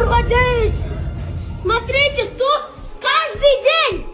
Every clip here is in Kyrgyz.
Ургадяис! Смотрите, тут каждый день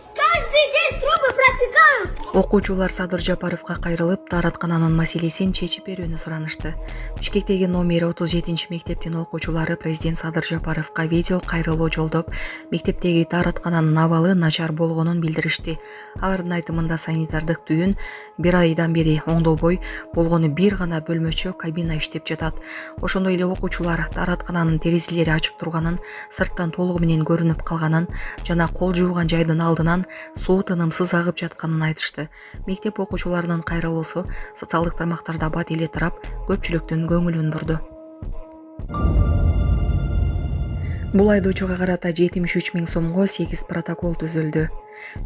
трубы протекают. Окуучулар Садыр Жапаровго кайрылып, таараткананын маселесин чечип берүүнү суранышты. Бишкектеги номери 37 мектептин окуучулары президент Садыр Жапаровго видео кайрылуу жолдоп, мектептеги таараткананын абалы начар болгонун билдиришти. Алардын айтымында санитардык түйүн 1 айдан бери оңдолбой болгону бир гана бөлмөчө кабина иштеп жатат. Ошондой эле окуучулар таараткананын терезелери ачык турганын, сырттан толугу менен көрүнүп калганын жана кол жууган жайдын алдынан суу тынымсыз агып жатканын айтышты. Мектеп окуучуларынын кайрылуусу социалдык тармактарда бат эле тарап, көпчүлүктүн көңүлүн бурду. Бул айдоочуга карата 73 000 сомго 8 протокол түзүлдү.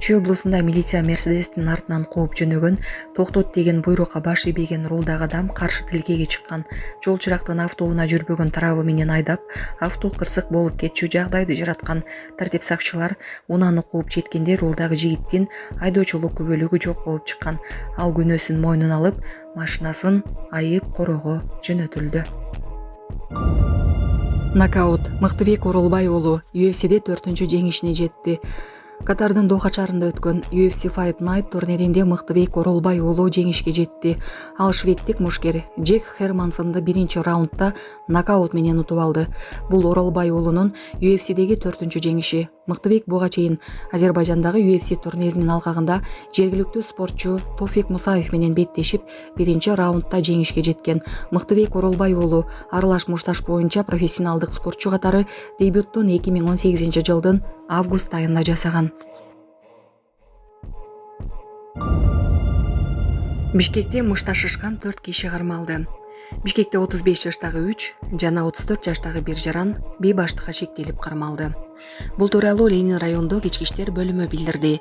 Чүй облусунда милиция Мерседестин артынан кууп жөнөгөн, токтот деген буйрукка баш ийбеген рулдагы адам каршы тилкеге чыккан. Жол чырактын автоуна жүрбөгөн тарабы менен айдап, авто кырсык болуп кетчү жагдайды жараткан. Тартип сакчылар унааны кууп жеткенде рулдагы жигиттин айдоочулук күбөлүгү жок болуп чыккан. Ал күнөөсүн мойнуна алып, машинасын айып корого жөнөтүлдү. Нокаут. Мыктыбек Оролбай уулу UFC'де 4-чү жеңишине жетти. Катардын Доха шаарында өткөн UFC Fight Night турниринде Мыктыбек Оролбай уулу жеңишке жетти. Ал шведтик мушкер Джек Хермансонду 1-раундда нокаут менен утуп алды. Бул Оролбай уулунун UFC'деги 4-чү жеңиши. Мыктыбек буга чейин Азербайжандагы UFC турниринин алкагында жергиликтүү спортчу Тофик Мусаев менен беттешип, 1-раундда жеңишке жеткен. Мыктыбек Оролбай уулу аралаш мушташ боюнча профессионалдык спортчу катары дебюттун 2018-жылдын август айында жасаган. Бишкекте мушташышкан 4 киши кармалды. Бишкекте 35 жаштагы 3 жана 34 жаштагы 1 жаран бейбаштыкка шектелип кармалды. Бул тууралуу Ленин райондук ички иштер бөлүмү билдирди.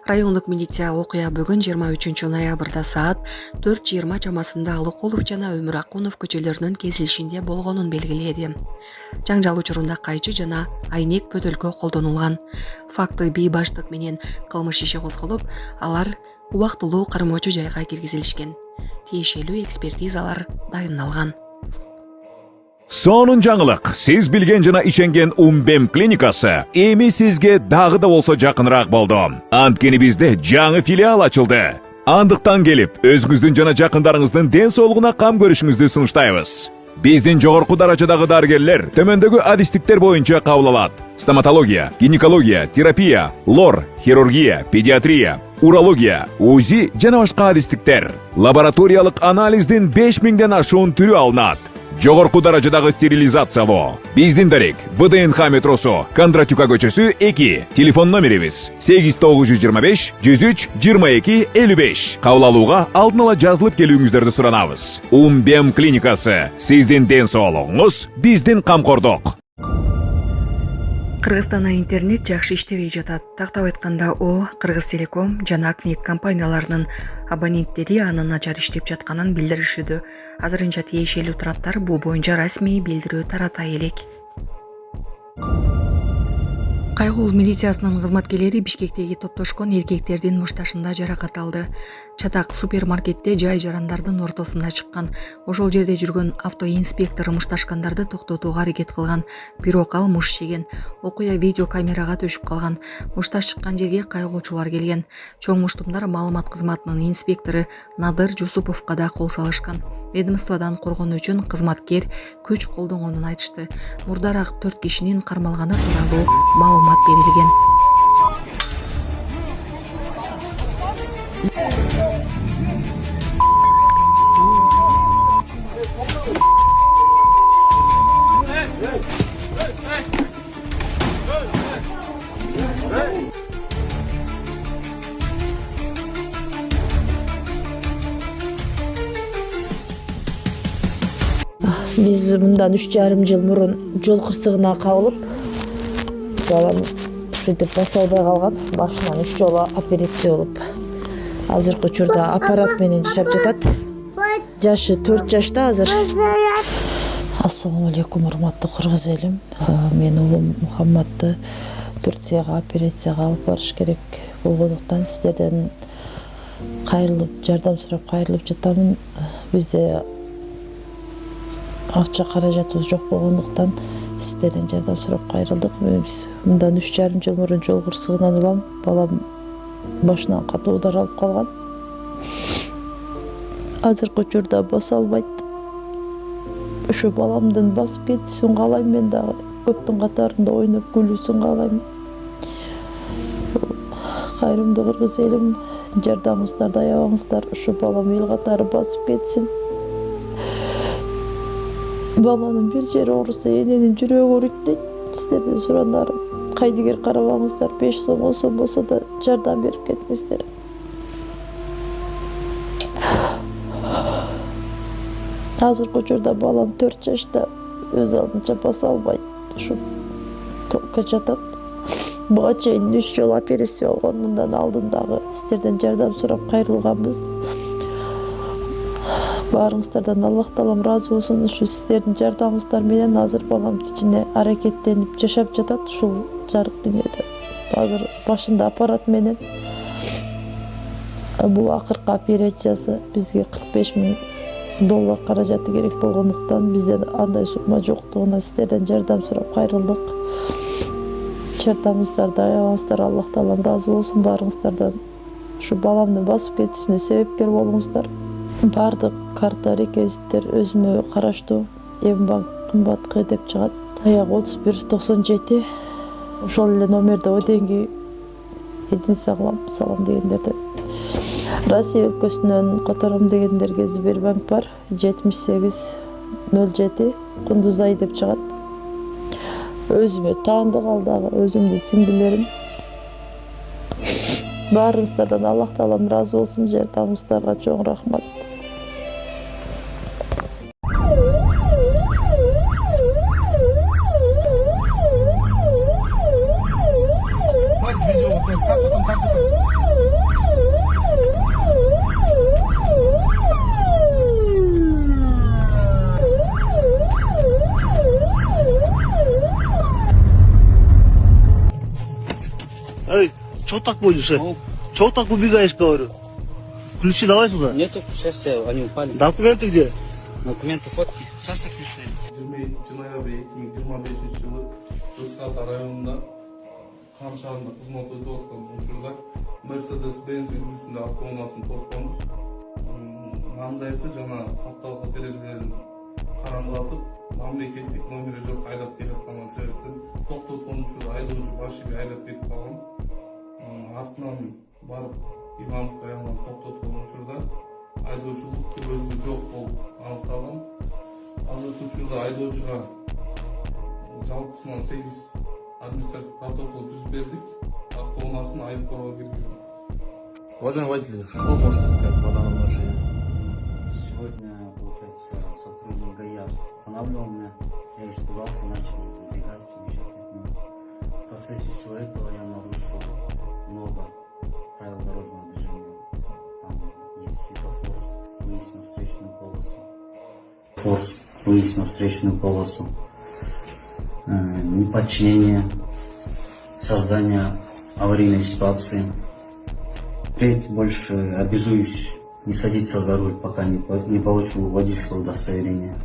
Райондук милиция окуя бүгүн 23 ноябрда саат 4:20 чамасында Алыкулов жана Өмүр Акунов көчөлөрүнүн кесилишинде болгонун белгиледи. Жаңжал учурунда кайчы жана айнек бөтөлкө колдонулган. Факты бейбаштык менен кылмыш иши козголуп, алар убактылуу кармоочу жайга киргизилишкен. Тиешелүү экспертизалар дайындалган. Сонун жаңылык. Сиз билген жана иченген Умбем клиникасы эми сизге дагы да болсо жакыныраак болду. Анткени бизде жаңы филиал ачылды. Андыктан келип, өзүңүздүн жана жакындарыңыздын ден соолугуна кам көрүшүңүздү сунуштайбыз. Биздин жогорку даражадагы дарыгерлер төмөндөгү адистиктер боюнча кабыл алат. Стоматология, гинекология, терапия, лор, хирургия, педиатрия, урология, УЗИ жана башка адистиктер. Лабораториялык анализдин 5000ден ашуун түрү алынат. Жогорку даражадагы стерилизациялоо. Биздин дарек ВДНХ метросу, Кондратюка көчөсү 2. Телефон номерибиз 8925 103 22 55. Кабыл алууга алдын ала жазылып келүүңүздөрдү суранабыз. Умбем клиникасы. Сиздин ден соолугуңуз, биздин камкордук. Кыргызстанда интернет жакшы иштебей жатат. Тактап айтканда Кыргыз Телеком жана Акнет компанияларынын абоненттери анын начар иштеп жатканын билдиришүүдө. Азырынча тиешелүү тараптар бул боюнча расмий билдирүү тарата элек. Кайгул милициясынын кызматкерлери Бишкектеги топтошкон эркектердин мушташында жаракат алды. Чатак супермаркетте жай жарандардын ортосунда чыккан. Ошол жерде жүргөн автоинспектор мушташкандарды токтотууга аракет кылган. Бирок ал муш жеген. Окуя видео камерага төшүп калган. Мушташ чыккан жерге кайгоочулар келген. Чоң муштумдар маалымат кызматынын инспектору Надыр Жусуповго да кол салышкан. Ведомстводан коргонуу үчүн кызматкер күч колдонгонун айтышты. Мурдараак 4 кишинин кармалганы тууралуу маалымат берилген. Биз мындан 3,5 жыл мурун жол кырсыгына кабылып, балам ушинтип баса албай калган. Башынан 3 жолу операция болуп, азыркы учурда аппарат менен жашап жатат. Жашы 4 жашта азыр. Ассаламу алейкум, урматтуу кыргыз элим. Мен уулум Мухаммадты Турцияга операцияга алып барыш керек болгондуктан сиздерден кайрылып, жардам сурап кайрылып жатамын. Бизде акча каражатыбыз жок болгондуктан сіздерден жардам сурап кайрылдык. Биз мындан 3,5 жыл мурун жол кырсыгынан улам. Балам башынан катуу удар алып калган. Азыркы учурда баса албайт. Ошо баламдын басып кетүүсүн каалайм, мен дагы көптүн катарында ойноп күлүүсүн каалайм. Кайрымдуу кыргыз элим, жардамыңыздарды аябаңыздар. Ошо балам эл катары басып кетсин. Баланын бир жери ооруса эненин жүрөгү ооруйт дейт. Сиздерден суранарым, кайдыгер карабаңыздар, 5 сом 10 сом болсо да жардам берип кетиңиздер. Азыркы учурда балам 4 жашта, өз алдынча баса албайт. Ушу токко жатат. Буга чейин 3 жолу операция болгон. Мындан алдын дагы сиздерден жардам сурап кайрылганбыз. Баарыңыздардан Аллах таалам ыраазы болсун. Ушу сиздердин жардамыңыздар менен азыр балам кичине аракеттенип жашап жатат ушул жарык дүйнөдө. Азыр башында аппарат менен. Бул акыркы операциясы бизге $45,000 каражаты керек болгондуктан бизден андай сумма жоктугуна сиздерден жардам сурап кайрылдык. Жардамыңыздарды аябаңыздар. Аллах таалам ыраазы болсун баарыңыздардан. Ушу баламдын басып кетишине себепкер болуңуздар. Бардык карта реквизиттер өзүмө караштуу. Эмбанк кымбат деп чыгат. Аяк 3197. Ошол эле номерде оденги Эдин саглам салам дегендерде. Россия өлкөсүнөн котором дегендерге Сбербанк бар. 7807 Кундузай деп чыгат. Өзүмө таандык ал дагы өзүмдүн сиңдилерим. Баарыңыздардан Аллах таалам ыраазы болсун. Жардамыңыздарга чоң рахмат. Эй, чё так будешь? Чё так убегаешь, говорю? Ключи давай сюда. Нету, сейчас они упали. Документы где? Документы, фотки. Сейчас их ключи. 22 ноябрь 2025 жылы Ысқат районунда Кам шаарында кызмат өтүп аткан учурда Mercedes-Benz үлгүсүндө автоунаасын тосконбуз. Мандайды жана капталга терезелерин караңгылатып, мамлекеттик номери жок айдап келаткан себептен токтоткон учурда айдоочу башыга айдап кетип калган. Артынан барып имамдык аягынан токтоткон учурда айдоочулук күбөлүгү жок болуп аныкталган. Азыркы учурда айдоочуга жалпысынан 8 административдик протокол түзүп бердик. Автоунаасын айыпкорго киргиздик. Уважаемый водитель, что можете сказать по данному нарушению? Сегодня, получается, сотрудник ГАИ останавливал меня. Я испугался, начал убегать, бежать от него. В процессе всего этого я нарушил много правил дорожного движения. Там есть светофор, выезд на встречную полосу. Выезд на встречную полосу. Неподчинение, создание аварийной ситуации. Впредь больше обязуюсь не садиться за руль, пока не получу водительского удостоверения.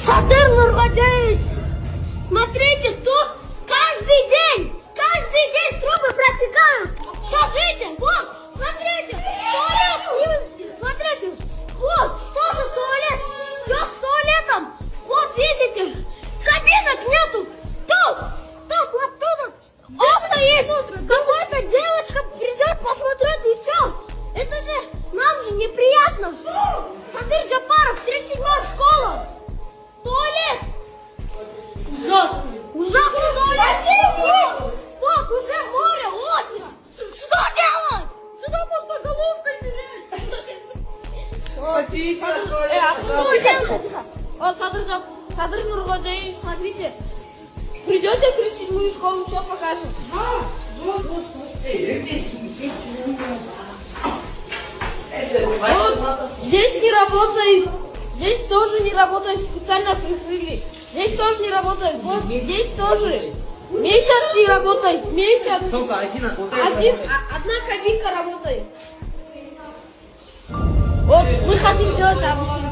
Садыр Нургоджаевич, смотрите, тут каждый день трубы протекают. Скажите, вот, смотрите, туалет, смотрите, вот, что за туалет? Все с туалетом. Вот, видите, кабинок нету. Тут, вот тут, окна есть. Какая-то девочка придет, посмотрит и все. Это же, нам же неприятно. Садыр Джапаров, 37-я школа. Туалет. Ужасный туалет. Вот, уже море, озеро. Что делать? Сюда можно головкой нырять. Тихо, тихо. Вот, Садыр Нургоджаевич, смотрите. Придете в 37-ю школу, все покажем. Вот. Здесь не работает. Здесь тоже не работает. Специально прикрыли. Здесь тоже не работает. Вот здесь тоже. Месяц не работает. Месяц. Сколько? Одна Одна кабинка работает. Вот мы хотим делать обучение.